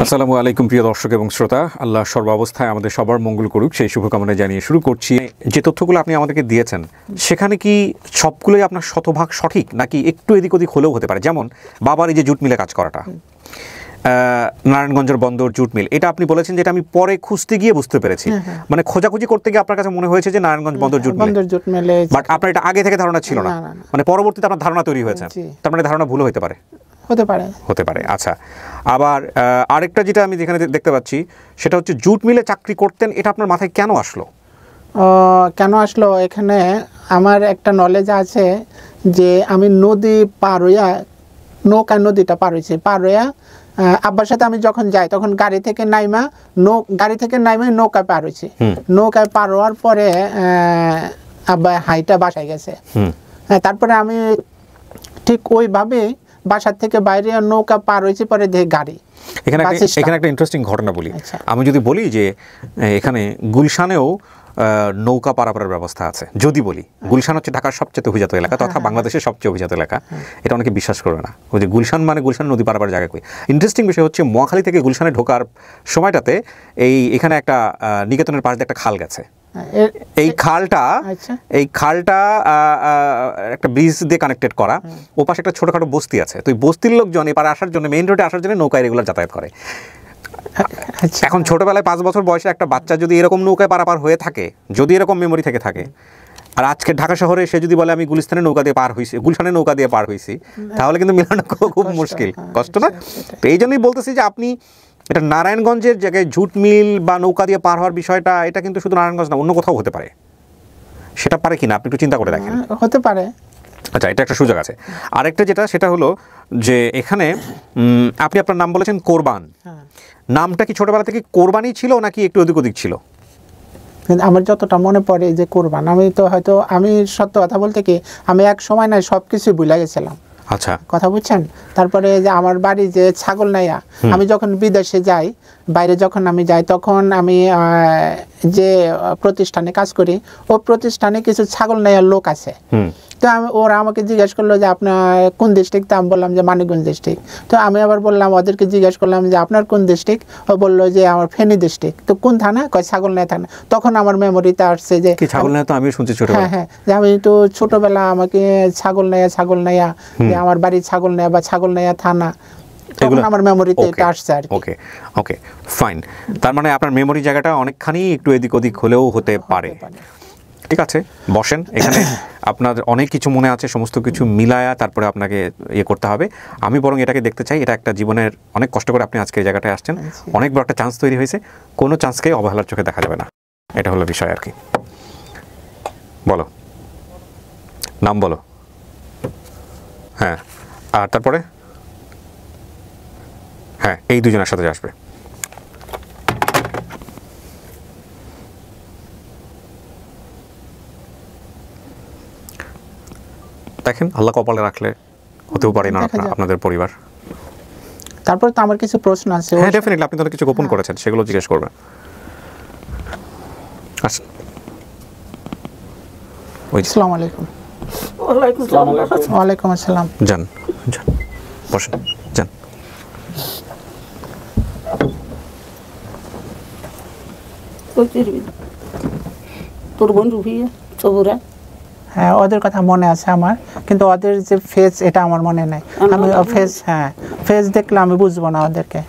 আসসালামু আলাইকুম প্রিয় দর্শক এবং শ্রোতা, আল্লাহ সর্বাবস্থায় আমাদের সবার মঙ্গল করুক সেই শুভকামনা জানিয়ে শুরু করছি। যে তথ্যগুলো আপনি আমাদেরকে দিয়েছেন সেখানে কি সবগুলোই আপনার শতভাগ সঠিক নাকি একটু এদিক ওদিক হলেও হতে পারে? যেমন বাবার এই যে জুট মিলে কাজ করাটা, নারায়ণগঞ্জের বন্দর জুট মিল, এটা আপনি বলেছেন যেটা আমি পরে খুঁজতে গিয়ে বুঝতে পেরেছি, মানে খোঁজাখুঁজি করতে গিয়ে আপনার কাছে মনে হয়েছে যে নারায়ণগঞ্জ বন্দর জুট মিল, বাট আপনার এটা আগে থেকে ধারণা ছিল না, মানে পরবর্তীতে আপনার ধারণা তৈরি হয়েছে, তার মানে ধারণা ভুল হতে পারে। হতে পারে। আচ্ছা, আবার আরেকটা যেটা আমি যেখানে দেখতে পাচ্ছি সেটা হচ্ছে জুট মিলে চাকরি করতেন, এটা আপনার মাথায় কেন আসলো? এখানে আমার একটা নলেজ আছে যে আমি নদী পার হইয়া নদীটা পার হইয়া আব্বার সাথে আমি যখন যাই তখন গাড়ি থেকে নাইমা নৌকায় পার হয়েছি। নৌকায় পার হওয়ার পরে আব্বা হাইটা বাসায় গেছে। হ্যাঁ, তারপরে আমি ঠিক ওইভাবে বাসার থেকে বাইরে নৌকা পার হয়েছে, পরে দেখে গাড়ি। এখানে একটা ইন্টারেস্টিং ঘটনা বলি। আমি যদি বলি যে এখানে গুলশানেও নৌকা পারাপারের ব্যবস্থা আছে, যদি বলি গুলশান হচ্ছে ঢাকার সবচেয়ে অভিজাত এলাকা তথা বাংলাদেশের সবচেয়ে অভিজাত এলাকা, এটা অনেকে বিশ্বাস করবে না। ওই যে গুলশান মানে গুলশান নদী পারাপারের জায়গা কই। ইন্টারেস্টিং বিষয় হচ্ছে মহাখালী থেকে গুলশানে ঢোকার সময়টাতে এখানে একটা নিকেতনের পাশ দিয়ে একটা খাল গেছে। এই খালটা একটা ব্রিজ দিয়ে কানেক্টেড করা, ও পাশে একটা ছোটখাটো বস্তি আছে। তো এই বস্তির লোকজন এপারে আসার জন্য, মেইন রোডে আসার জন্য নৌকায় রেগুলার যাতায়াত করে। এখন ছোটবেলায় 5 বছর বয়সে একটা বাচ্চা যদি এরকম নৌকায় পারাপার হয়ে থাকে, যদি এরকম মেমোরি থেকে থাকে, আর আজকে ঢাকা শহরে সে যদি বলে আমি গুলিস্তানে নৌকা দিয়ে পার হয়েছি, গুলশানে নৌকা দিয়ে পার হয়েছি, তাহলে কিন্তু মেলানো খুব মুশকিল, কষ্ট না? তো এই জন্যই বলতেছি যে আপনি এটা নারায়ণগঞ্জের জায়গায় জুট মিল বা নৌকা দিয়ে পার হওয়ার বিষয়টা, এটা কিন্তু শুধু নারায়ণগঞ্জ না, অন্য কোথাও হতে পারে। সেটা পারে কিনা আপনি একটু চিন্তা করে দেখেন। হতে পারে। আচ্ছা, এটা একটা সুযোগ আছে। আরেকটা সেটা হলো যে এখানে আপনি আপনার নাম বলেছেন কোরবান, নামটা কি ছোটবেলা থেকে কোরবানি ছিল নাকি একটু ওদিক ওদিক ছিল? আমার যতটা মনে পড়ে যে কোরবান, আমি সত্য কথা বলতে কি আমি এক সময় না সবকিছু ভুলে গেছিলাম। আচ্ছা, কথা বুঝছেন? তারপরে যে আমার বাড়ি যে ছাগল নাইয়া, আমি যখন বিদেশে যাই, বাইরে যখন আমি যাই, তখন আমি যে প্রতিষ্ঠানে কাজ করি, ও প্রতিষ্ঠানে কিছু ছাগল নাইয়ার লোক আছে। তো ওরা আমাকে জিজ্ঞেস করলো যে আপনার কোন ডিস্ট্রিক্ট? আমি বললাম যে মানিকগঞ্জ ডিস্ট্রিক্ট। তো আমি আবার বললাম, ওদেরকে জিজ্ঞেস করলাম যে আপনার কোন ডিস্ট্রিক্ট? ও বললো যে আমার ফেনী ডিস্ট্রিক্ট। তো কোন থানা? কয় ছাগলনাইয়া থানা। তখন আমার মেমোরিতে আসছে যে ছাগলনাইয়া, তো আমি শুনছি ছোটবেলা। হ্যাঁ, যে আমি তো ছোটবেলা আমাকে ছাগলনাইয়া যে আমার বাড়ি ছাগলনাইয়া বা ছাগলনাইয়া থানা, তখন আমার মেমোরিতে এটা আসছে আর কি। ওকে, ফাইন। তার মানে আপনার মেমোরি জায়গাটা অনেকখানি একটু এদিক ওদিক হলেও হতে পারে। ঠিক আছে, বসেন। এখানে আপনার অনেক কিছু মনে আছে, সমস্ত কিছু মিলায়া তারপরে আপনাকে করতে হবে। আমি বরং এটাকে দেখতে চাই, এটা একটা জীবনের অনেক কষ্ট করে আপনি আজকে এই জায়গাটায় আসছেন, অনেক বড় একটা চান্স তৈরি হয়েছে, কোনো চান্সকেই অবহেলার চোখে দেখা যাবে না, এটা হলো বিষয় আর কি। বলো, নাম বলো। হ্যাঁ, আর তারপরে হ্যাঁ, এই দুজনের সাথে আসবে। দেখেন, আল্লাহ কপালে রাখলে হতেও পারে না আপনাদের পরিবার। তারপরে তো আমার কিছু প্রশ্ন আছে। হ্যাঁ, ডেফিনেটলি আপনি তো কিছু গোপন করেছেন, সেগুলো জিজ্ঞেস করবেন। আসুন। আসসালামু আলাইকুম। ওয়ালাইকুম আসসালাম। যান, বসেন, যান। তোর বন্ধু সবুরা? হ্যাঁ, ওদের কথা মনে আছে আমার, কিন্তু ওদের যে ফেস, এটা আমার মনে নাই। আমি ফেস দেখলে আমি বুঝবো না ওদেরকে।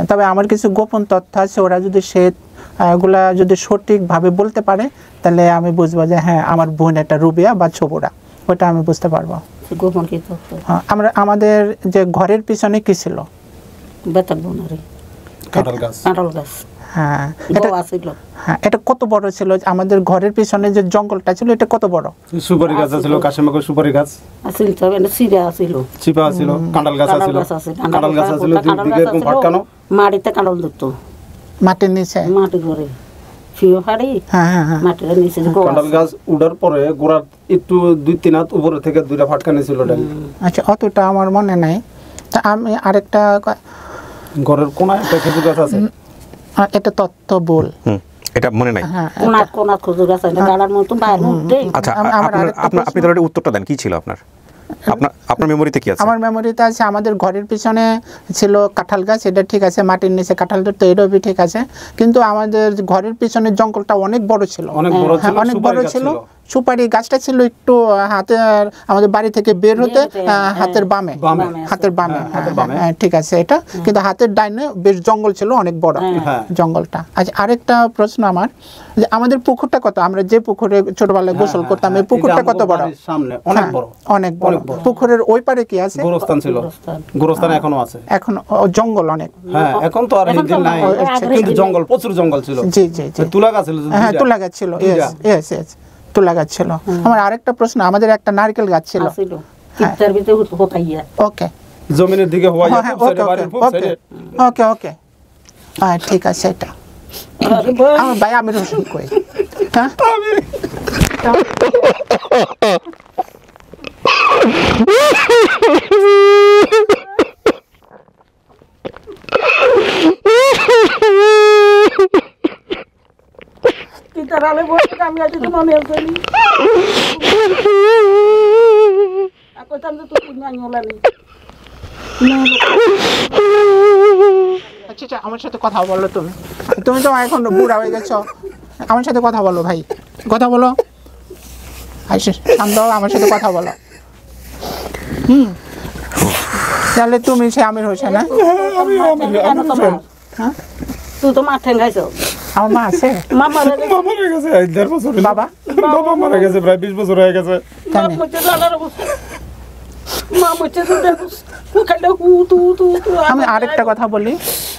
তবে আমার কিছু গোপন তথ্য আছে, ওরা যদি সেগুলা যদি সঠিকভাবে বলতে পারে তাহলে আমি বুঝবো যে হ্যাঁ আমার বোন এটা রুবিয়া বা ছবুরা, ওটা আমি বুঝতে পারবো। গোপন কি তথ্য? আমাদের যে ঘরের পিছনে কি ছিল? কাঁঠাল গাছ। হ্যাঁ, এটা কত বড় ছিল? আমাদের ঘরের পিছনে যে জঙ্গলটা ছিল, এটা কত বড়? সুপারি গাছ ছিল, কাশিমাগো সুপারি গাছ আছিল, তবে না চিপা আছিল, কাঁঠাল গাছ আছিল, দুই দিকে এরকম ফাটকানো, মাটিতে কাঁঠাল ধরতো, মাটির নিচে, মাটির ঘরে মাটির নিচে কাঁঠাল গাছ উঠার পরে গোড়ার একটু 2-3 হাত উপরে থেকে দুইটা ফাটকানি ছিল। আচ্ছা, অতটা আমার মনে নাই। তা আমি আরেকটা, ঘরের কোনায় একটা খেজুর গাছ আছে, এটা তথ্য বল এটা মনে নাই? কোনাত কোনাত খজুর গাছ আছে গাড়ার মতো বাইরের মধ্যে। আচ্ছা, আপনি তাহলে উত্তরটা দেন, কি ছিল আপনার আপনার মেমোরিতে কি আছে? আমার মেমোরিতে আছে আমাদের ঘরের পিছনে ছিল কাঁঠাল গাছ, এটা ঠিক আছে, মাটির নিচে কাঁঠাল ধরতো, এটাও ঠিক আছে, কিন্তু আমাদের ঘরের পিছনে জঙ্গলটা অনেক বড় ছিল, অনেক বড় ছিল, অনেক সুপারি বড় গাছ ছিল। ছিল। সুপারি গাছটা ছিল একটু হাতের, আমাদের বাড়ি থেকে বের হতে হাতের বামে, বামে। হাতের বামে, হাতের বামে। হ্যাঁ, ঠিক আছে এটা, কিন্তু হাতের ডাইনে বেশ জঙ্গল ছিল, অনেক বড় হ্যাঁ। জঙ্গলটা। আচ্ছা, আরেকটা প্রশ্ন আমার, যে আমাদের পুকুরটা কত, আমরা যে পুকুরে ছোটবেলায় গোসল করতাম, এই পুকুরটা কত বড়? সামনে অনেক বড়, অনেক বড়। পুকুরের ওই পারে কি আছে? গোরস্থান ছিল, গোরস্থান এখনো আছে। এখন জঙ্গল অনেক। হ্যাঁ, এখন তো আর এখন তো হিন্দি নাই, নাই, কিন্তু জঙ্গল, প্রচুর জঙ্গল ছিল। জি জি জি, তুলা গাছ ছিল, হ্যাঁ তুলা গাছ ছিল, ইয়েস ইয়েস, তুলা গাছ ছিল। আমার আরেকটা প্রশ্ন, আমাদের একটা নারকেল গাছ ছিল, ছিল কিতার ভিতরে হতাইয়া ওকে জমিনের দিকে হওয়া যায়, হ্যাঁ, খুব সাইডে, বাড়ির খুব ওকে সাইডে। ওকে ওকে, হ্যাঁ ঠিক আছে এটা। আমার ভাই আমি রসুন কই, হ্যাঁ কিতার আলে বসে আমি আজ তো মনে আছে নি কইতাম যে তুই না নিওলানি আচ্ছা, আমার সাথে কথা বলো, তুমি তুমি তো এখন বুড়া হয়ে গেছো, আমার সাথে কথা বলো ভাই, কথা বলো, আইসে শান্ত হও, আমার সাথে কথা বলো। তাহলে তুমি সে আমির হোসেন? হ্যাঁ, তুই তো মাঠে খাইছো আমার মা আছে, মা মারা বাবা মারা গেছে, 1.5 বছর হলো। বাবা বাবা মারা গেছে, প্রায় 20 বছর হয়ে গেছে। মা মুচে জানার বসে মা মুচে দেখো খালি হু তু তু তু আমি আরেকটা কথা বলি,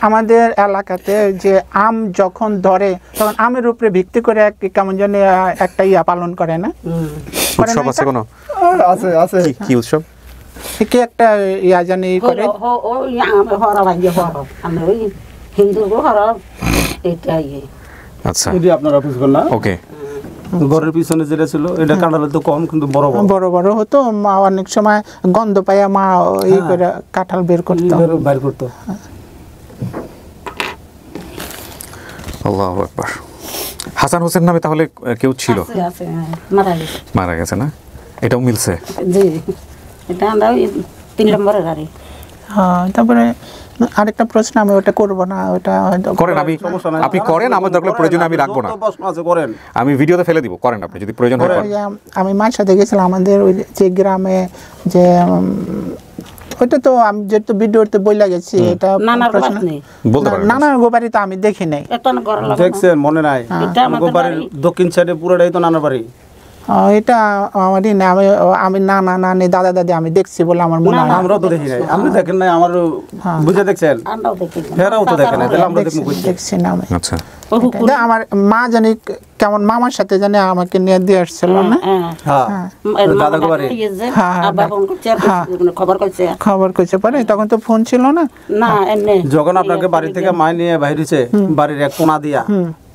আমাদের এলাকাতে যে আম যখন ধরে তখন আমের উপরে ভিত্তি করে কেমন জানি একটা ইয়া পালন করে না, করে না উৎসব আছে এটা? কোনো? আছে আছে। কি উৎসব? কি একটা ইয়া জানি করে, ও হরা ভাই হরা আমি ওই হিন্দু হরা এটা ইয়ে আচ্ছা, যদি আপনারা বুঝবেন না, ওকে। ঘরের পিছনে যেটা ছিল এটা কাঁঠালে তো কম, কিন্তু বড় বড় বড় বড় হতো, মা অনেক সময় গন্ধ পাইয়া মা এই করে কাঁঠাল বের করতো। বাইর করতো। আল্লাহু আকবার। হাসান হোসেন নামে তাহলে কেউ ছিল? আছে আছে মারা গেছে মারা গেছে না? এটাও মিলছে? জি এটা আমরা ওই 3 নম্বরের গাড়ি। হ্যাঁ, তারপরে আরেকটা প্রশ্ন, আমি ওটা করব না, ওটা হয়তো করেন, আপনি করেন, আমার দরকার প্রয়োজনে আমি রাখবো না, প্রশ্ন আছে করেন, আমি ভিডিওতে ফেলে দিব, করেন আপনি যদি প্রয়োজন হয়। ওই যে আমি মায়ের সাথে গেছিলাম আমাদের ওই যে গ্রামে, যে ওইটা তো আমি যেহেতু ভিডিওতে বইলা গেছি, এটা নানার প্রশ্ন বাড়ি নেই বলতে পারেন। নানার গোবারি তো আমি দেখি নাই, এটা না ঘর লাগা দেখছেন মনে নাই? এটা আমাদের আমাদের বাড়ির দক্ষিণ সাইডে পুরোটাই তো নানা বাড়ি। এটা আমারই না, আমি নানা নানি দাদা দাদি আমি দেখছি বলে আমার মনে হয়। আমরাও তো দেখি নাই, আপনি দেখেন নাই, আমার বুঝে দেখছেন, আমরাও দেখি হেরাও তো দেখেন নাই, তাহলে আমরা দেখবো কই? দেখছি না আমি। আচ্ছা, এটা আমার মা জানি কেমন মামার সাথে জানি আমাকে নিয়ে দিয়ে আসছিল না, হ্যাঁ দাদা বাড়ি। আবার ফোন করছে খবর করছে খবর কইছে পরে, তখন তো ফোন ছিল না, না এমনি যখন আপনাকে বাড়ি থেকে মায় নিয়ে বাইরেছে বাড়ির এক কোণা দিয়া,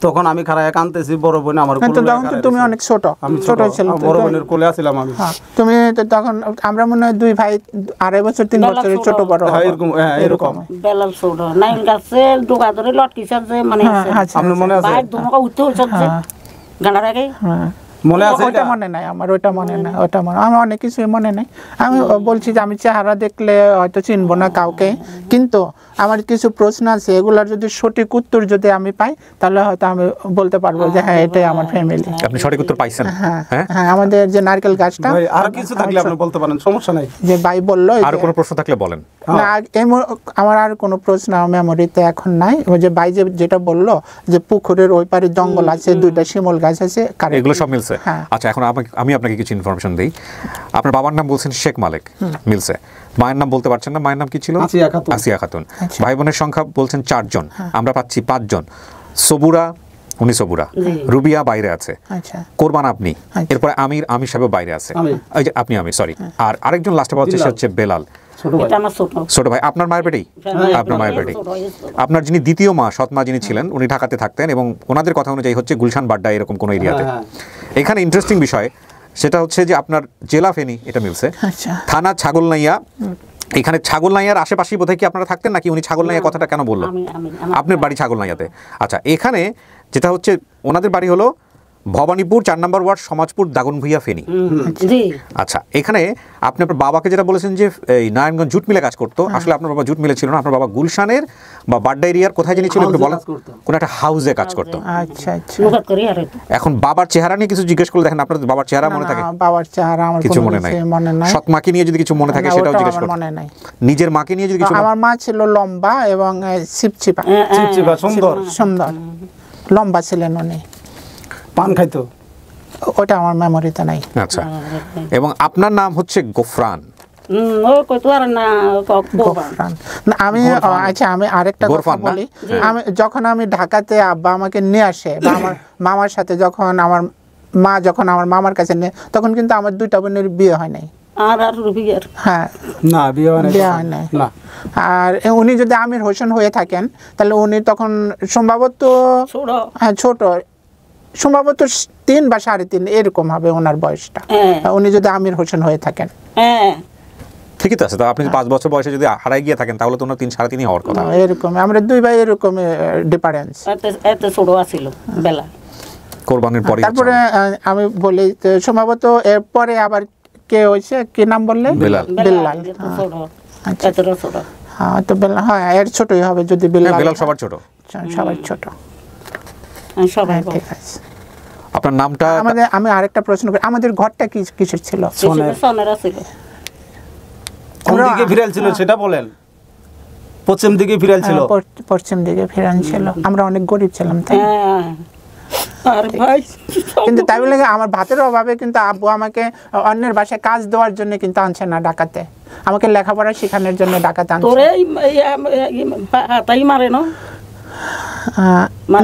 তখন আমি খারায় কানতেছি, বড় বোন আমার কিন্তু কোলে তখন তো খাড়ায় তুমি রয়েছে। অনেক ছোট আমি ছোট ছিল আমার বড় বোনের কোলে আছিলাম আমি। হ্যাঁ, তুমি তো তখন আমরা মনে হয় 2 ভাই 2.5 বছর 3 বছরের ছোট বড় হ্যাঁ, হবো। এরকম, হ্যাঁ, এরকম। বেলাল ছোট নাইল গাছে ডোকা ধরে লটকিছে যে মানে আচ্ছা, আপনার মনে আছে? বাইর দুমকা উঠতে হচ্ছে গানার আগে হ্যাঁ। মনে আছে ওইটা এটা? মনে নাই আমার, ওইটা মনে নাই, ওটা মনে, আমার অনেক কিছু মনে নাই। আমি বলছি যে আমি চেহারা দেখলে হয়তো চিনবো না কাউকে, কিন্তু আমার কিছু প্রশ্ন আছে, এগুলার যদি সঠিক উত্তর যদি আমি পাই তাহলে হয়তো আমি বলতে পারবো যে হ্যাঁ এটাই আমার ফ্যামিলি। আপনি সঠিক উত্তর পাইছেন? হ্যাঁ হ্যাঁ, হ্যাঁ, আমাদের যে নারকেল গাছটা, ভাই আর কিছু থাকলে আপনি বলতে পারেন, সমস্যা নাই। যে ভাই বললো আর কোনো প্রশ্ন থাকলে বলেন। না, আমার আর কোনো প্রশ্ন মেমোরিতে এখন নাই। ওই যে ভাই যেটা বললো যে পুকুরের ওই পারে জঙ্গল আছে, 2টা শিমুল গাছ আছে, এগুলো সব মিলছে? হ্যাঁ। আচ্ছা, এখন আমি আপনাকে কিছু ইনফরমেশন দিই। আপনার বাবার নাম বলছেন শেখ মালিক, মিলছে। মায়ের নাম বলতে পারছেন না, মায়ের নাম কি ছিল? আসিয়া খাতুন। আসিয়া খাতুন। ভাই বোনের সংখ্যা বলছেন 4 জন, আমরা পাচ্ছি 5 জন। সবুরা, উনি সবুরা, রুবিয়া বাইরে আছে, আচ্ছা কোরবান আপনি, এরপরে আমির সাহেব বাইরে আছে, এই যে আপনি, আমি সরি, আর আরেকজন লাস্টে পাচ্ছে সে হচ্ছে বেলাল, ছোট ভাই। এটা আমার ছোট ছোট ভাই। আপনার মায়ের পেটেই? আপনার মায়ের পেটেই। আপনার যিনি দ্বিতীয় মা, সৎ মা যিনি ছিলেন, উনি ঢাকাতে থাকতেন এবং ওনাদের কথা অনুযায়ী হচ্ছে গুলশান বাড্ডা এরকম কোন এরিয়াতে। এখানে ইন্টারেস্টিং বিষয় সেটা হচ্ছে যে আপনার জেলা ফেনী, এটা মিলছে, আচ্ছা থানা ছাগলনাইয়া। এখানে ছাগলনাইয়ার আশেপাশেই বোধহয় কি আপনারা থাকতেন, নাকি উনি ছাগলনাইয়া কথাটা কেন বললো? আপনার বাড়ি ছাগলনাইয়াতে। আচ্ছা, এখানে যেটা হচ্ছে ওনাদের বাড়ি হলো ভবানীপুর 4 নম্বর ওয়ার্ড, সমাজপুর, দাগনভূঞা, ফেনী। জি আচ্ছা, এখানে আপনি আপনার বাবাকে যেটা বলেছেন যে এই নারায়ণগঞ্জ জুট মিলে কাজ করতো, আসলে আপনার বাবা জুট মিলে ছিল না, আপনার বাবা গুলশানের বা বাড্ডা এরিয়ার কোথায় জানি ছিল একটু বলেন, কোন একটা হাউসে কাজ করতো। আচ্ছা আচ্ছা। মুখাত করি আর এখন বাবার চেহারা নিয়ে কিছু জিজ্ঞেস করলে দেখেন আপনার বাবার চেহারা মনে থাকে? না, বাবার চেহারা আমার কিছু কোনো মনে নাই। মনে নাই। সৎ মাকে নিয়ে যদি কিছু মনে থাকে না, সেটাও ওটাও জিজ্ঞেস আমার করুন। মনে নাই। নিজের মাকে নিয়ে যদি কিছু আমার মা ছিল লম্বা এবং চিপচিপা চিপচিপা সুন্দর, সুন্দর, লম্বা ছিলেন উনি। পান খাইতো। ওটা আমার মেমোরিতে নাই। আচ্ছা, এবং আপনার নাম হচ্ছে গোফরান। ও কই তো আর না গোফরান। না, আমি আচ্ছা আমি আরেকটা কথা গোরফান না? বলি। আমি যখন আমি ঢাকাতে আব্বা আমাকে নিয়ে আসে বা আমার মামার সাথে যখন আমার মা যখন আমার মামার কাছে নেয়, তখন কিন্তু আমার 2টা বোনের বিয়ে হয় নাই। আর রুবিয়ার হ্যাঁ, না বিয়ে হয় বিয়ে হয় নাই। না। আর উনি যদি আমির হোসেন হয়ে থাকেন তাহলে উনি তখন সম্ভবত ছোট হ্যাঁ ছোট, সম্ভবত 3 বা 3.5 এরকম হবে ওনার বয়সটা। উনি যদি আমির হোসেন হয়ে থাকেন। হ্যাঁ ঠিকই তো আছে। তো আপনি 5 বছর বয়সে যদি হারাই গিয়ে থাকেন তাহলে তো ওনার 3 3.5 হওয়ার কথা। এরকম আমরা 2 ভাই এরকম ডিফারেন্স। এত ছোট আছিল বেলা। কোরবানির পরে তারপরে আমি বলি তো সম্ভবত এরপরে আবার কে হয়েছে, কি নাম বললে? বেলাল। বেলাল। ছোট আচ্ছা। এতটা ছোট। হ্যাঁ তো বেলাল, হ্যাঁ এর ছোটই হবে যদি বেলাল। বেলাল সবার ছোট। সবাই ছোট। সবাই ঠিক আছে। আপনার নামটা আমি আরেকটা প্রশ্ন করি, আমাদের ঘরটা কিসের ছিল? সোনার আছিল। কোন দিকে ফিরাল ছিল সেটা বলেন। পশ্চিম দিকে ফিরাল ছিল। পশ্চিম দিকে ফিরান ছিল। আমরা অনেক গরিব ছিলাম তাই। আর ভাই কিন্তু তাই বলে আমার ভাতের অভাবে কিন্তু আব্বু আমাকে অন্যের বাসায় কাজ দেওয়ার জন্য কিন্তু আনছে না ঢাকাতে, আমাকে লেখাপড়া শেখানোর জন্য ঢাকাতে আনছে। তোরে তাই মারে না?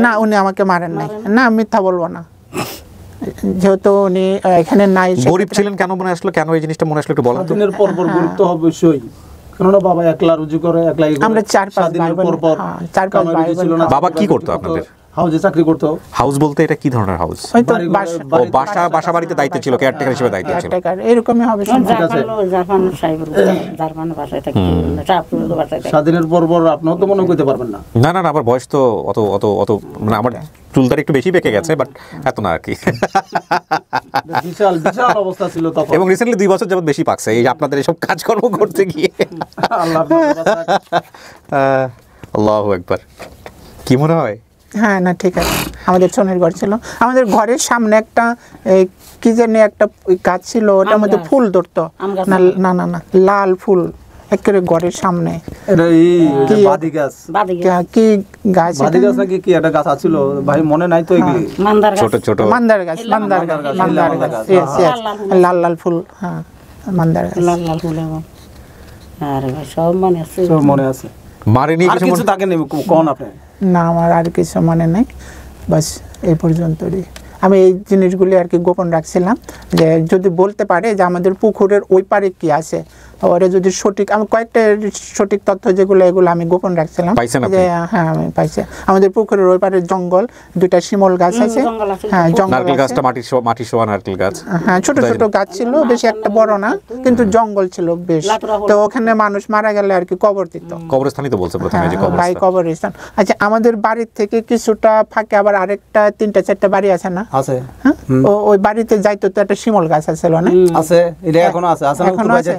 না, উনি আমাকে মারেন নাই। না, মিথ্যা বলবো না, যেহেতু উনি এখানে নাই। গরিব ছিলেন কেন মনে আসলো, কেন এই জিনিসটা মনে আসলো একটু বলেন তো। দিনের পর পর গুরুত্ব অবশ্যই, কেননা বাবা একলা রুজি করে, একলাই আমরা 4-5 ভাই বোন। 4-5 ভাই বোন। বাবা কি করতো আপনাদের? হাউজে চাকরি করতো। হাউস বলতে এটা কি ধরনের হাউস? ওই তো ও বাসা বাড়িতে দায়িত্ব ছিল, কেয়ারটেকার হিসেবে দায়িত্ব ছিল। এরকমই হবে। জাপান সাহেবের জার্মান ভাষায় থাকে, চাপুরের ভাষায় থাকে। স্বাধীনের পর পর আপনিও তো মনে করতে পারবেন না। না না না, আমার বয়স তো অত অত অত মানে আমার চুলদার একটু বেশি পেকে গেছে, বাট এত না আর কি। বিশাল বিশাল অবস্থা ছিল তখন। এবং রিসেন্টলি 2 বছর যাবত বেশি পাকছে এই যে আপনাদের এসব কাজকর্ম করতে গিয়ে। আল্লাহ আল্লাহু আকবার। কি মনে হয়? হ্যাঁ না ঠিক আছে, আমাদের সোনের ঘর ছিল। আমাদের ঘরের সামনে একটা কি জানি একটা গাছ ছিল, ওটার মধ্যে ফুল ধরতো। না না না না, লাল ফুল একেবারে ঘরের সামনে। এটা বাদি গাছ। কি গাছ? বাদি গাছ নাকি কি একটা গাছ ছিল ভাই, মনে নাই তো। এগুলি ছোট ছোট মান্দার গাছ। মান্দার গাছ, মান্দার গাছ, লাল লাল ফুল। হ্যাঁ মান্দার গাছ, লাল লাল ফুল। আরে ভাই সব মনে আছে, সব মনে আছে। মারেনি আর কিছু থাকে নেই কোন আপনি? না আমার আর কিছু মনে নেই, বাস এই পর্যন্তই। আমি এই জিনিসগুলি আর কি গোপন রাখছিলাম, যে যদি বলতে পারে যে আমাদের পুকুরের ওই পারে কি আছে, ওরা যদি সঠিক, আমি কয়েকটা সঠিক তথ্য যেগুলো এগুলো আমি গোপন রাখছিলাম। যে হ্যাঁ আমি পাইছি, আমাদের পুকুরের ওই পারে জঙ্গল, 2টা শিমল গাছ আছে। হ্যাঁ জঙ্গল, নারকেল গাছটা মাটি শোয়া নারকেল গাছ। হ্যাঁ ছোট ছোট গাছ ছিল, বেশি একটা বড় না, কিন্তু জঙ্গল ছিল বেশ। তো ওখানে মানুষ মারা গেলে আর কি কবর দিত। কবরস্থানই তো বলছে প্রথমে যে ভাই কবরস্থান। আচ্ছা আমাদের বাড়ির থেকে কিছুটা ফাঁকে আবার আরেকটা 3-4টা বাড়ি আছে না? আছে। হ্যাঁ ওই বাড়িতে যাইতো তো একটা শিমল গাছ আছিল না? আছে, এটা এখনো আছে। আছে এখনো আছে।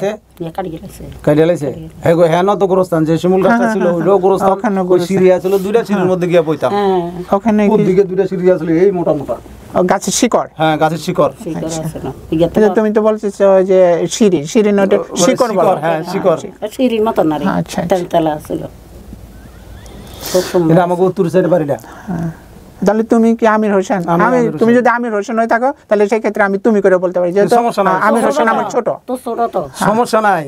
কাইডালাইছে হ্যাঁ গো, হ্যাঁ না তো গোরস্থান যে শিমুল গাছটা ছিল ওইটাও গোরস্থান। ওই সিরিয়া ছিল, 2টা সিঁড়ির মধ্যে গিয়ে পইতাম। ওখানে ওদিকে 2টা সিরিয়া ছিল এই মোটা মোটা গাছের শিকড়। হ্যাঁ গাছের শিকড়। তুমি তো বলছিস যে সিঁড়ি নটা শিকড় বলো। হ্যাঁ শিকড়, সিঁড়ির মতো না রে, তেলতেলা ছিল। এটা আমাকে উত্তর সাইডে বাড়িটা। তাহলে তুমি কি আমির হোসেন? তুমি যদি আমির হোসেন হয়ে থাকো তাহলে সেই ক্ষেত্রে আমি তুমি করে বলতে পারি, যেহেতু আমির হোসেন আমার ছোট। তো ছোট তো সমস্যা নাই।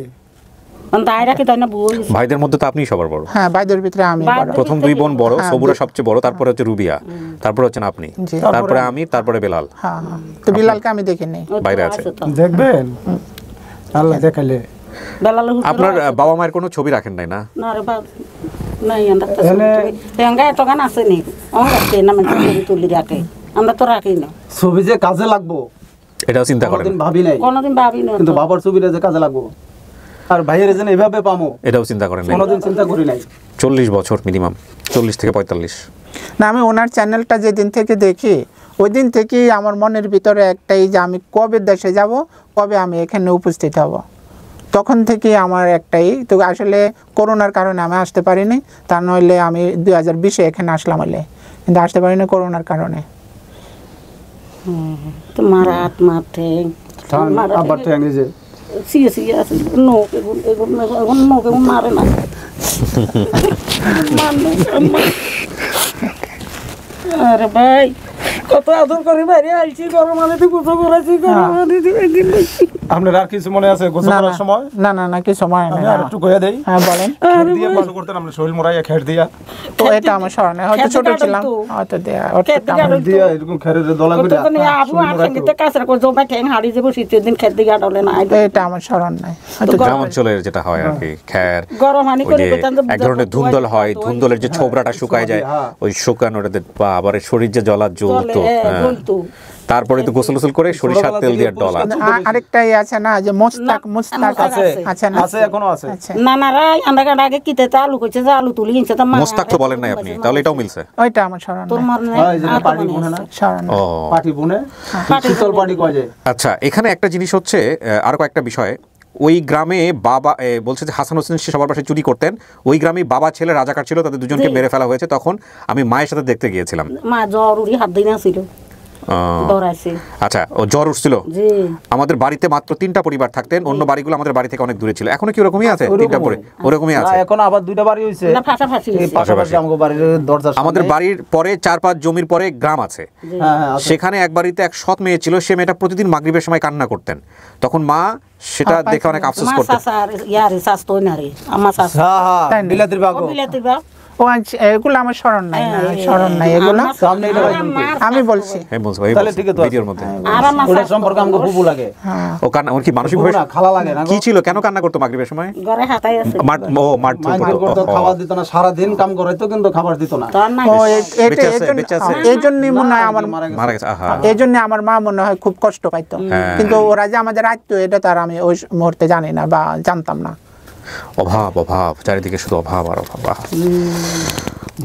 ভাইদের মধ্যে তো আপনিই সবার বড়। হ্যাঁ ভাইদের ভিতরে আমি বড়। প্রথম 2 বোন বড়, সবুরা সবচেয়ে বড়, তারপরে হচ্ছে রুবিয়া, তারপরে হচ্ছেন আপনি, তারপরে আমি, তারপরে বেলাল। হ্যাঁ তো বিলালকে আমি দেখিনি, বাইরে আছে। দেখবেন আল্লাহ দেখালে। আপনার বাবা মায়ের কোনো ছবি রাখেন নাই না? না রে বাবা নাই, আমরা তো এঙ্গা এত গান আছে নি, আমরা রাখি না, মানে তুলি রাখে, আমরা তো রাখি না। ছবি যে কাজে লাগবো এটাও চিন্তা করেন? কোনোদিন ভাবি না, কিন্তু বাবার ছবিটা যে কাজে লাগবো আর ভাইয়ের যেন এভাবে পামো এটাও চিন্তা করেন? কোনোদিন চিন্তা করি নাই। 40 বছর মিনিমাম, 40 থেকে 45। না, আমি ওনার চ্যানেলটা যেদিন থেকে দেখি ওই দিন থেকেই আমার মনের ভিতরে একটাই যে আমি কবে দেশে যাব, কবে আমি এখানে উপস্থিত হব। তখন থেকে আমার একটাই, তো আসলে করোনার কারণে আমি আসতে পারিনি, তা নইলে আমি 2020-এ এখানে আসলাম হলে, কিন্তু আসতে পারিনি করোনার কারণে। তোমার আত্মা ঠেং আবার ঠ্যাং এই যে সিয়ে সিয়ে আছে নোক এখন নোক এখন মারে না আরে ভাই কত আদর করে বাইরে আইছি, গরম আনে তুই গোসল করাইছি, গরম আনে আপনার আর কিছু মনে আছে গোসল না করার সময়? না না না, কি সময় আমি নেই। আর একটু কইয়া দেই। হ্যাঁ বলেন। খের দিয়ে গোসল করতেন আমরা, শরীর মোড়াইয়া খের দিয়া। তো এটা আমার স্মরণে, হয়তো ছোট ছিলাম, হয়তো দেয়া খের দিয়া এরকম খেরের দলা করে তো নিয়ে আবু আর সঙ্গীতে কাছরা করে জমা ঠ্যাং হাড়ি যাবো শীতের দিন খেতে গিয়ে ডলে না এটা আমার স্মরণ নাই, হয়তো গ্রাম অঞ্চলের যেটা হয় আর কি, খ্যার গরম হানি ওই করে যে করতেন তো এক ধরনের ধুন্দল হয়, ধুন্দলের যে ছোবরাটা শুকায় যায়, ওই শুকানোটাতে আবার শরীর যে জ্বলা জ্বলতো, জ্বলতো। তারপরে তো গোসল গোসল করে সরিষার তেল দিয়ে ডলা। আরেকটাই আছে না যে মোস্তাক আছে আছে না? আছে এখনো আছে। আচ্ছা, নানারা আন্ডা আগে কিতে আলু কইছে যে আলু তুলি কিনছে তা মোস্তাক তো বলেন নাই আপনি, তাহলে এটাও মিলছে। ওইটা আমার স্মরণ তোর নাই, মরনে হ্যাঁ, এই যে পাটি বুনে না, স্মরণ নাই। ও পাটি বুনে শীতল পাটি কয় যায়। আচ্ছা, এখানে একটা জিনিস হচ্ছে, আরো কয়েকটা বিষয়। ওই গ্রামে বাবা বলছে যে হাসান হোসেন সে সবার বাসায় চুরি করতেন, ওই গ্রামে বাবা ছেলে রাজাকার ছিল, তাদের দুজনকে মেরে ফেলা হয়েছে। তখন আমি মায়ের সাথে দেখতে গিয়েছিলাম। মা জরুরি হাত দিন ছিল দৌড়াইছে। আচ্ছা, ও জ্বর উঠছিল। জি আমাদের বাড়িতে মাত্র 3টা পরিবার থাকতেন, অন্য বাড়িগুলো আমাদের বাড়ি থেকে অনেক দূরে ছিল। এখনো কি ওরকমই আছে? 3টা পরে ওরকমই আছে। এখন আবার 2টা বাড়ি হইছে, না পাশাপাশি এই পাশাপাশি আমাদের বাড়ির দরজা। আমাদের বাড়ির পরে 4-5 জমির পরে গ্রাম আছে। হ্যাঁ হ্যাঁ আছে। সেখানে এক বাড়িতে এক সৎ মেয়ে ছিল, সে মেয়েটা প্রতিদিন মাগরিবের সময় কান্না করতেন। তখন মা সেটা দেখে অনেক আফসোস মা করতেন। সাসা আর ইয়ারে সাস তো না রে আমার সাস হ্যাঁ হ্যাঁ তাই না? বিলাতির বাগো। বিলাতি বা ও আচ্ছা, এগুলো আমার স্মরণ নাই, না স্মরণ নাই এগুলো। সামনে এটা আমি বলছি হ্যাঁ বলছো ভাই, তাহলে ঠিক আছে, ভিডিওর মধ্যে আর আমার ওটা সম্পর্কে আমাকে বুবু লাগে। ও কান্না, ওর কি মানসিক বুবু না খালা লাগে না। কি ছিল, কেন কান্না করতো মাগরিবের সময়? ঘরে হাতাই আছে মার মাইন্ড করতো, খাবার দিত না, সারা দিন কাম করাইতো কিন্তু খাবার দিত না। তোর নাই ও বেঁচে আছে? এই জন্যই মনে হয় আমার মারা গেছে। আহা, এই জন্য আমার মা মনে হয় খুব কষ্ট পাইতো, কিন্তু ওরা যে আমাদের আত্মীয় এটা তার আমি ওই মুহূর্তে জানি না বা জানতাম না। অভাব অভাব, চারিদিকে শুধু অভাব আর অভাব।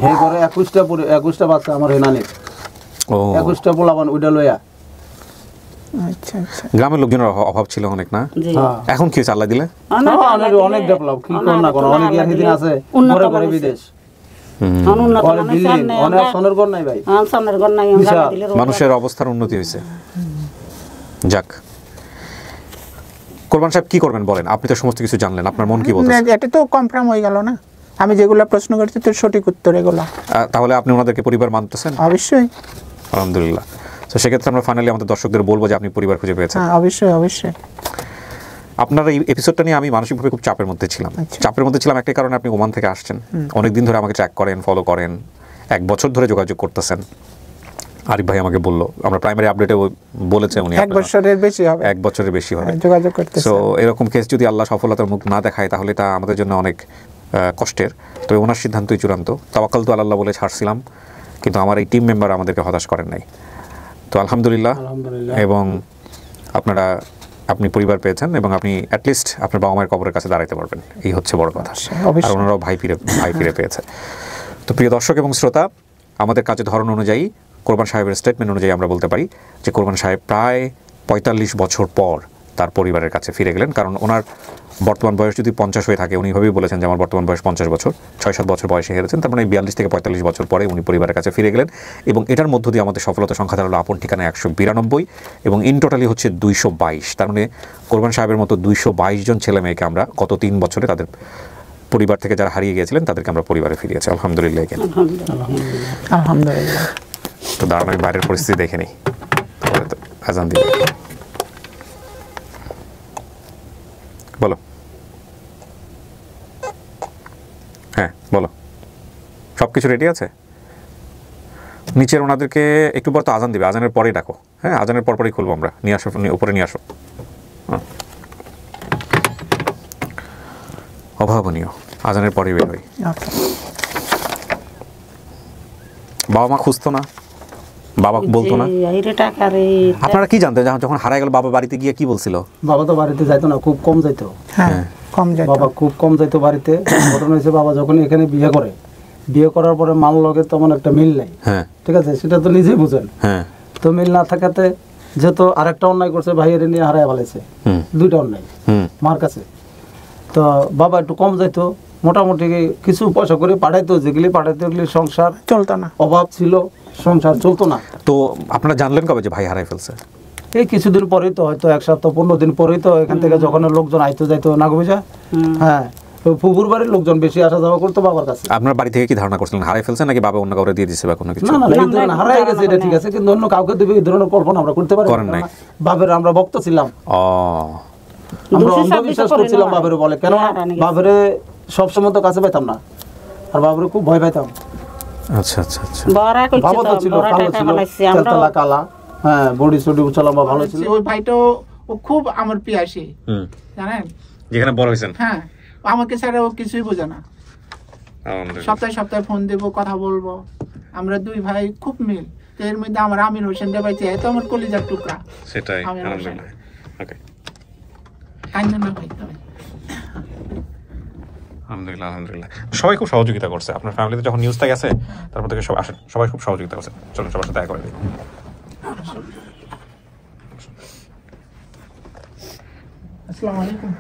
হে করে 21টা বাচ্চা আমার এনানি, ও 21টা পোলাপান ওইটা লইয়া। আচ্ছা আচ্ছা, গ্রামের লোকজনের অভাব ছিল অনেক না? জি হ্যাঁ এখন কি হয়েছে আল্লাহ দিলে? অনেক ডেভেলপ, কি কোন না কোন অনেক ইয়ার দিন আছে ঘরে ঘরে বিদেশ। উন্নত অনেক বিল্ডিং, অনেক সোনার ঘর নাই ভাই। সামনের ঘর নাই দিলে মানুষের অবস্থার উন্নতি হয়েছে। যাক, কোরবান সাহেব কি করবেন বলেন? আপনি তো সমস্ত কিছু জানলেন, আপনার মন কি বলছে? এটা তো কনফার্ম হয়ে গেল না, আমি যেগুলো প্রশ্ন করছি তো সঠিক উত্তর এগুলো। তাহলে আপনি ওনাদেরকে পরিবার মানতেছেন? অবশ্যই, আলহামদুলিল্লাহ। তো সেক্ষেত্রে আমরা ফাইনালি আমাদের দর্শকদের বলবো যে আপনি পরিবার খুঁজে পেয়েছেন। হ্যাঁ অবশ্যই অবশ্যই। আপনার এই এপিসোডটা নিয়ে আমি মানসিকভাবে খুব চাপের মধ্যে ছিলাম। চাপের মধ্যে ছিলাম একটা কারণে, আপনি ওমান থেকে আসছেন, অনেকদিন ধরে আমাকে ট্র্যাক করেন, ফলো করেন, 1 বছর ধরে যোগাযোগ করতেছেন। আরিফ ভাই আমাকে বললো, আমরা প্রাইমারি আপডেটে বলেছে উনি 1 বছরের বেশি হবে, 1 বছরের বেশি হবে যোগাযোগ করতেছে। সো এরকম কেস যদি আল্লাহ সফলতার মুখ না দেখায় তাহলে এটা আমাদের জন্য অনেক কষ্টের। তবে ওনার সিদ্ধান্তই চূড়ান্ত। তাওয়াক্কাল তো আল্লাহ বলে ছাড়ছিলাম, কিন্তু আমার এই টিম মেম্বার আমাদেরকে হতাশ করেন নাই। তো আলহামদুলিল্লাহ। এবং আপনি পরিবার পেয়েছেন এবং আপনি অ্যাটলিস্ট আপনার বাবা মায়ের কবরের কাছে দাঁড়াইতে পারবেন, এই হচ্ছে বড় কথা। আর ওনারাও ভাই ফিরে পেয়েছে। তো প্রিয় দর্শক এবং শ্রোতা, আমাদের কাজের ধরন অনুযায়ী, কোরবান সাহেবের স্টেটমেন্ট অনুযায়ী আমরা বলতে পারি যে কোরবান সাহেব প্রায় 45 বছর পর তার পরিবারের কাছে ফিরে গেলেন। কারণ ওনার বর্তমান বয়স যদি 50 হয়ে থাকে, উনি এভাবেই বলেছেন যে আমার বর্তমান বয়স 50 বছর, 6-7 বছর বয়সে হেরেছেন। তার মানে 42 থেকে 45 বছর পরে উনি পরিবারের কাছে ফিরে গেলেন। এবং এটার মধ্য দিয়ে আমাদের সফলতা সংখ্যা দাঁড়ালো আপন ঠিকানা 192 এবং ইন টোটালি হচ্ছে 222। তার মানে কোরবান সাহেবের মতো 222 জন ছেলে মেয়েকে আমরা গত 3 বছরে তাদের পরিবার থেকে যারা হারিয়ে গিয়েছিলেন তাদেরকে আমরা পরিবারে ফিরিয়েছি। আলহামদুলিল্লাহ। আলহামদুলিল্লাহ। তো দাঁড়ান আমি বাইরের পরিস্থিতি দেখে নিই, আজান দিবে। বলো। হ্যাঁ বলো, সব কিছু রেডি আছে? নিচের ওনাদেরকে একটু পর তো আজান দিবে, আজানের পরেই ডাকো। হ্যাঁ, আজানের পরপরই খুলবো আমরা। নিয়ে আসো, উপরে নিয়ে আসো। অভাবনীয়, আজানের পরেই বের হই। বাবা মা খুঁজতো না, বাবা বলতো না? আপনারা কি জানতেন যখন হারায় গেল? বাবা বাড়িতে গিয়ে কি বলছিল? বাবা তো বাড়িতে যাইতো না, খুব কম যাইতো। হ্যাঁ কম যাইতো, বাবা খুব কম যাইতো বাড়িতে। ঘটনা হয়েছে, বাবা যখন এখানে বিয়ে করে, বিয়ে করার পরে মান লগে তেমন একটা মিল নাই, হ্যাঁ ঠিক আছে, সেটা তো নিজেই বুঝেন। হ্যাঁ তো মিল না থাকাতে যেহেতু আরেকটা অন্যায় করছে, ভাইয়ের নিয়ে হারায় ফেলেছে, দুইটা অন্যায় মার কাছে। তো বাবা একটু কম যাইতো, মোটামুটি কিছু পয়সা করে পাঠাইতো, যেগুলি পাঠাইতো ওগুলি সংসার চলতো না, অভাব ছিল, সংসার চলতো না। তো আপনারা জানলেন কবে যে ভাই হারাই ফেলছে? এই কিছুদিন পরেই তো, হয়তো 1 সপ্তাহ 15 দিন পরেই তো এখান থেকে যখন লোকজন আইতো যাইতো নাগবিজা, হ্যাঁ ফুপুর বাড়ির লোকজন বেশি আসা যাওয়া করতো বাবার কাছে। আপনার বাড়ি থেকে কি ধারণা করছিলেন হারাই ফেলছে নাকি বাবা অন্য কাউকে দিয়ে দিছে বা কোনো কিছু? না না, এই ধরনের হারাই গেছে এটা ঠিক আছে, কিন্তু অন্য কাউকে দেবে এই ধরনের কল্পনা আমরা করতে পারি না। বাবার আমরা ভক্ত ছিলাম, আমরা অন্ধবিশ্বাস করছিলাম বাবার বলে, কেন বাবারে সবসময় তো কাছে পাইতাম না, আর বাবারে খুব ভয় পাইতাম। আচ্ছা আচ্ছা আচ্ছা, বাবা তো ছিল ভালো ছিল, তেলতলা কালা, হ্যাঁ বডি সডি উচ্চলম্বা ভালো ছিল। ওই ভাইটা ও খুব আমার পিয়াসী, জানেন, যেখানে বড় হয়েছেন। হ্যাঁ, আমাকে ছাড়া ও কিছুই বোঝে না, সপ্তাহে সপ্তাহে ফোন দেবো, কথা বলবো, আমরা দুই ভাই খুব মিল। এর মধ্যে আমার আমির হোসেন দেবাইছে, এত আমার কলিজার টুকরা। সেটাই, আলহামদুলিল্লাহ। ওকে, কান্না না ভাই, আলহামদুলিল্লাহ আলহামদুলিল্লাহ। সবাই খুব সহযোগিতা করছে আপনার ফ্যামিলিতে, যখন নিউজটা গেছে তারপর থেকে সবাই খুব সহযোগিতা করছে। চলুন সবার সাথে দেখা করে দিই। আসসালামু আলাইকুম।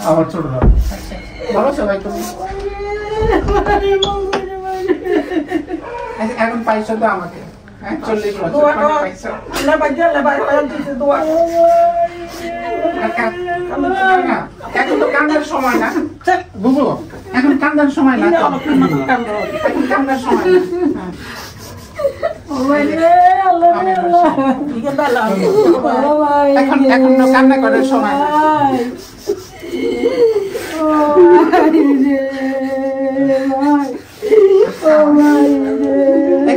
আমার ছোট ভালো সবাই, তুমি এখন পাইছো তো আমাকে, 40 বছর পাইছো। এখন তো কান্নার সময় না বুবু, এখন কান্নার সময় না, এখন কান্নার সময় না। এখন কান্না করার সময় না।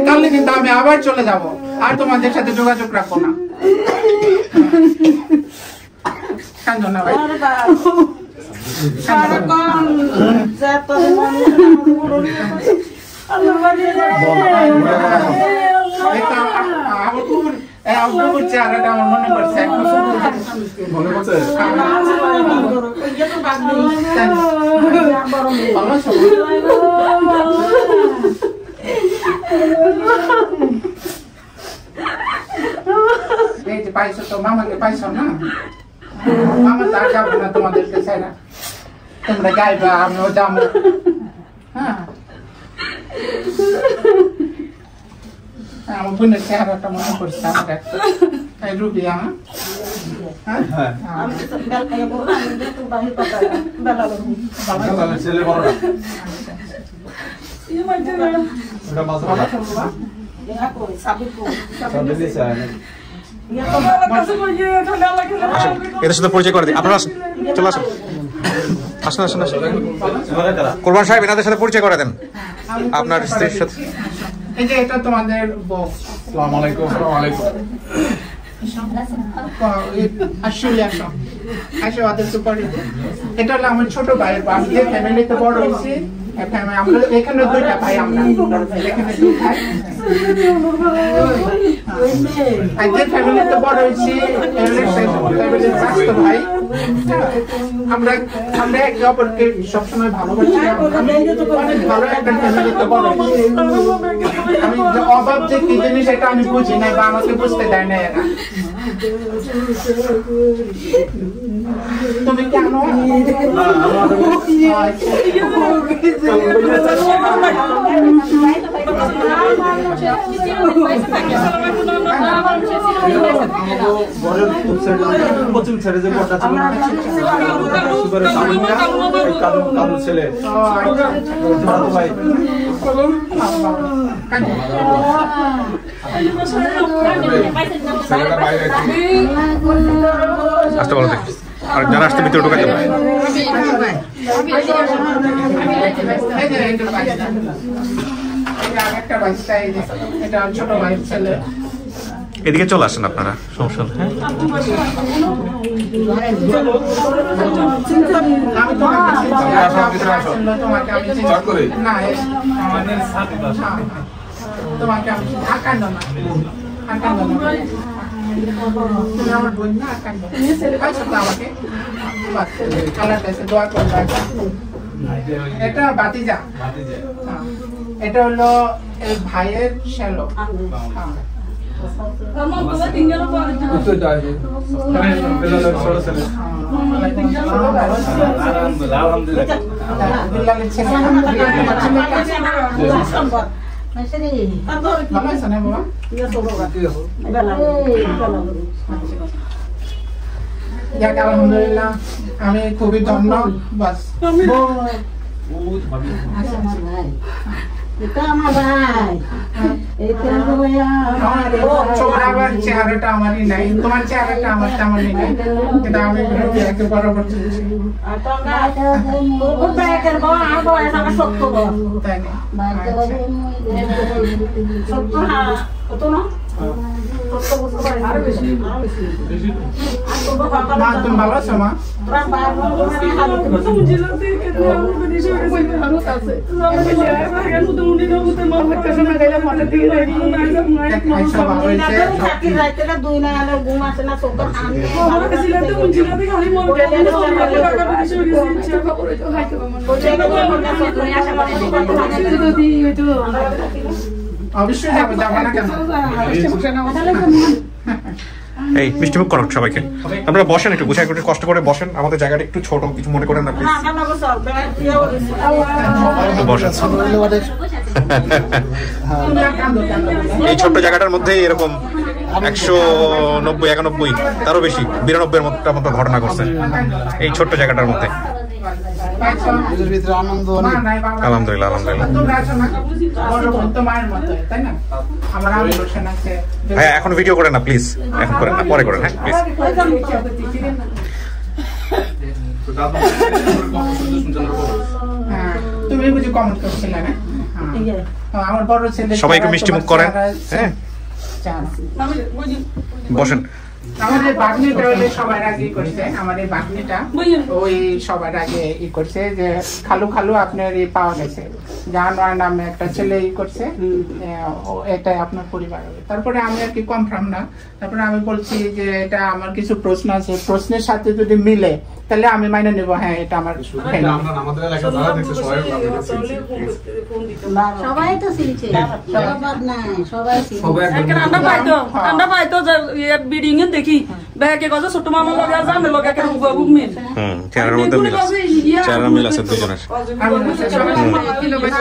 কালকে কিন্তু আমি আবার চলে যাব, আর তোমাদের সাথে যোগাযোগ রাখবো না। কান্দো না ভাই, চেহারাটা আমার মনে পড়ছে, মনে পড়ছে। এই যে পাইছো তো, মামাকে পাইছো না, মামা তো আর যাবো না তোমাদেরকে ছাড়া, তোমরা গাইবা আমিও যাবো। হ্যাঁ, আমার বোনের চেহারাটা মনে পড়ছে আমার একটা, রুবিয়া। এদের সাথে পরিচয় করে দিই, আপনারা চলে আসুন, আসুন আসুন আসুন। কোরবান সাহেব, এনাদের সাথে পরিচয় করে দেন আপনার স্ত্রীর সাথে। এই যে এটা তোমাদের বউ। আসসালামু আলাইকুম। আসসালামু আলাইকুম। এটা হলো আমার ছোট ভাইয়ের বাপ, যে ফ্যামিলিতে বড় হয়েছি। আমরা এখানে 2টা ভাই, আমরা এখানে 2 ভাই, যে ফ্যামিলিতে বড় হয়েছি ফ্যামিলির স্বাস্থ্য ভাই। আমরা একে অপরকে সবসময় ভালোবাসি, অনেক ভালো একটা ফ্যামিলিতে বড় হয়েছি। আমি অভাব যে কি জিনিস এটা আমি বুঝি না, বা আমাকে বুঝতে দেয় না এরা। তুমি কেন পশ্চিম সাইডে যে বড়টা ছিল ছেলে ভাই, আসতে বলো দেখি, আর যারা আসতে ভিতরে ঢুকাতে পারে। ছোট ভাই ছেলে, এদিকে চলে আসেন আপনারা, সমস্যা নেই। তোমাকে আমি তুমি আমার বোন না পাইছো তো আমাকে আল্লাহ কাছে দোয়া করবা এটা বাতিজা এটা হলো এই ভাইয়ের শ্যালো আলহামদুলিল্লাহ আমি খুবই ধন্য বাস চেহারাটা আমারই নাই তোমার চেহারাটা আমার তেমনই নাই কিন্তু আমি বরাবর তুমি ভালো আছো মা অবশ্যই যাবো যাবো না কেন এই মিষ্টিমুখ করো সবাইকে আপনারা বসেন একটু গুছাই করে কষ্ট করে বসেন আমাদের জায়গাটা একটু ছোট কিছু মনে করেন না প্লিজ বসেন এই ছোট্ট জায়গাটার মধ্যে এরকম 190-91 তারও বেশি 92 মতো ঘটনা ঘটছে এই ছোট্ট জায়গাটার মধ্যে আলহামদুলিল্লাহ হ্যাঁ এখন ভিডিও করেন না প্লিজ এখন করেন না পরে করেন হ্যাঁ প্লিজ তুমি বুঝি কমেন্ট করছিলে না আমার বড় ছেলে সবাই একটু মিষ্টি মুখ করেন হ্যাঁ বসেন আমাদের বাগনিটা হলে সবার আগে করছে আমাদের বাগনিটা ওই সবার আগে ই করছে যে খালু খালু আপনার এই পাওয়া গেছে জাহানোয়ার নামে একটা ছেলে ই করছে এটাই আপনার পরিবার হবে তারপরে আমি আর কি কনফার্ম না তারপরে আমি বলছি যে এটা আমার কিছু প্রশ্ন আছে প্রশ্নের সাথে যদি মিলে তাহলে আমি মাইনে নেব হ্যাঁ এটা আমার সবাই তো চিনছে সবাই আমরা পাইতো বিডিং দেখি ব্যাগে গজা ছোট মামা লগা জানে লগা কে উগা গুমিন চেহারার মধ্যে মিল আছে চেহারা মিল আছে দুজনের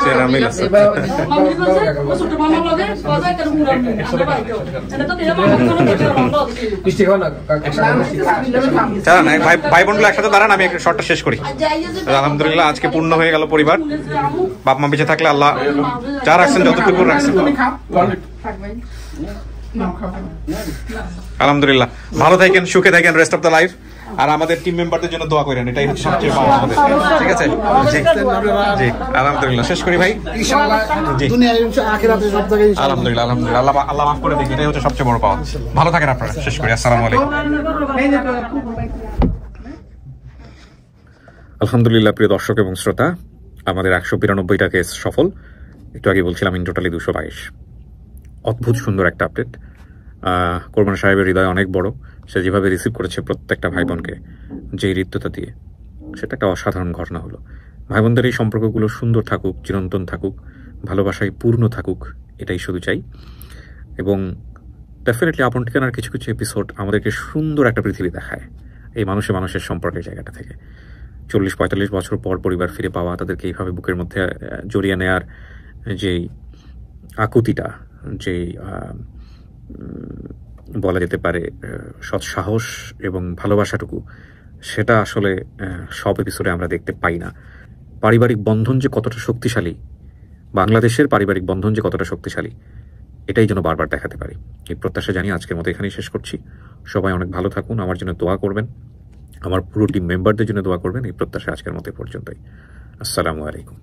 চেহারা মিল আছে ছোট মামা লগা গজা কে উগা গুমিন আমরা পাইতো এটা তো কেমন মিষ্টি খাও না চলো না ভাই বোনগুলো একসাথে দাঁড়ান আমি একটা শর্টটা শেষ করি আলহামদুলিল্লাহ আজকে পূর্ণ হয়ে গেল পরিবার বাপ মা বেঁচে থাকলে আল্লাহ যা রাখছেন যতটুকু রাখছেন আলহামদুলিল্লাহ ভালো থাকেন সুখে থাকেন রেস্ট অফ দ্য লাইফ আর আমাদের টিম মেম্বারদের জন্য দোয়া করেন এটাই হচ্ছে সবচেয়ে পাওয়া আমাদের ঠিক আছে জি আলহামদুলিল্লাহ শেষ করি ভাই জি আলহামদুলিল্লাহ আল্লাহ আল্লাহ মাফ করে দিক এটাই হচ্ছে সবচেয়ে বড় পাওয়া ভালো থাকেন আপনারা শেষ করি আসসালামু আলাইকুম আলহামদুলিল্লাহ প্রিয় দর্শক এবং শ্রোতা আমাদের 192টা কেস সফল একটু আগে বলছিলাম ইন টোটালি 222 অদ্ভুত সুন্দর একটা আপডেট কোরবান সাহেবের হৃদয় অনেক বড় সে যেভাবে রিসিভ করেছে প্রত্যেকটা ভাই বোনকে যে হৃদ্যতা দিয়ে সেটা একটা অসাধারণ ঘটনা হলো ভাই বোনদের এই সম্পর্কগুলো সুন্দর থাকুক চিরন্তন থাকুক ভালোবাসায় পূর্ণ থাকুক এটাই শুধু চাই এবং ডেফিনেটলি আপন ঠিকানার কিছু কিছু এপিসোড আমাদেরকে সুন্দর একটা পৃথিবী দেখায় এই মানুষের সম্পর্কের জায়গাটা থেকে 40-45 বছর পর পরিবার ফিরে পাওয়া তাদেরকে এইভাবে বুকের মধ্যে জড়িয়ে নেয়ার যেই আকুতিটা যেই বলা যেতে পারে সৎসাহস এবং ভালোবাসাটুকু সেটা আসলে সব এপিসোডে আমরা দেখতে পাই না পারিবারিক বন্ধন যে কতটা শক্তিশালী বাংলাদেশের পারিবারিক বন্ধন যে কতটা শক্তিশালী এটাই যেন বারবার দেখাতে পারি এই প্রত্যাশা জানিয়ে আজকের মতো এখানেই শেষ করছি সবাই অনেক ভালো থাকুন আমার জন্য দোয়া করবেন আমার পুরো টিম মেম্বারদের জন্য দোয়া করবেন এই প্রত্যাশা আজকের মতো পর্যন্তই আসসালামু আলাইকুম